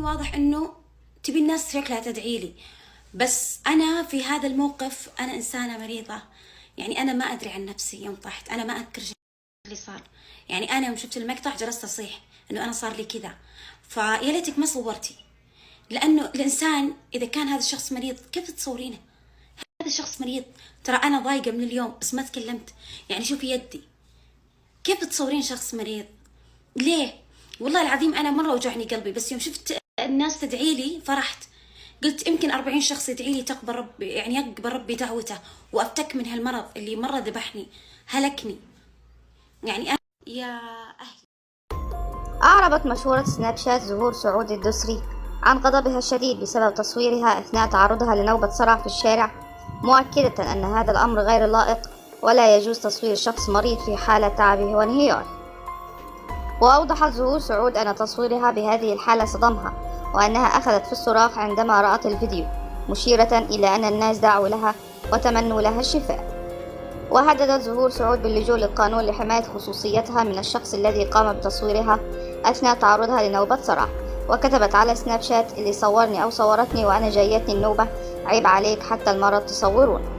واضح انه تبي الناس شكلها تدعي لي، بس انا في هذا الموقف انا انسانه مريضه. يعني انا ما ادري عن نفسي يوم طحت، انا ما اذكر اللي صار. يعني انا يوم شفت المقطع جلست اصيح انه انا صار لي كذا. فيا ليتك ما صورتي، لانه الانسان اذا كان هذا الشخص مريض كيف تصورينه؟ هذا الشخص مريض، ترى انا ضايقه من اليوم بس ما تكلمت. يعني شوفي يدي، كيف تصورين شخص مريض؟ ليه؟ والله العظيم انا مره وجعني قلبي، بس يوم شفت الناس تدعي لي فرحت. قلت يمكن 40 شخص يدعي لي تقبل ربي، يعني يقبل ربي دعوته وافتك من هالمرض اللي مره ذبحني، هلكني. يعني أنا يا اهلي. أعربت مشهورة سناب شات زهور سعود الدسري عن غضبها الشديد بسبب تصويرها أثناء تعرضها لنوبة صرع في الشارع، مؤكدة أن هذا الأمر غير لائق ولا يجوز تصوير شخص مريض في حالة تعبه وانهياره. وأوضحت زهور سعود أن تصويرها بهذه الحالة صدمها، وأنها أخذت في الصراخ عندما رأت الفيديو، مشيرة إلى أن الناس دعوا لها وتمنوا لها الشفاء. وهددت زهور سعود باللجوء للقانون لحماية خصوصيتها من الشخص الذي قام بتصويرها أثناء تعرضها لنوبة صرع، وكتبت على سناب شات: اللي صورني أو صورتني وأنا جايتني النوبة عيب عليك، حتى المرض تصورون.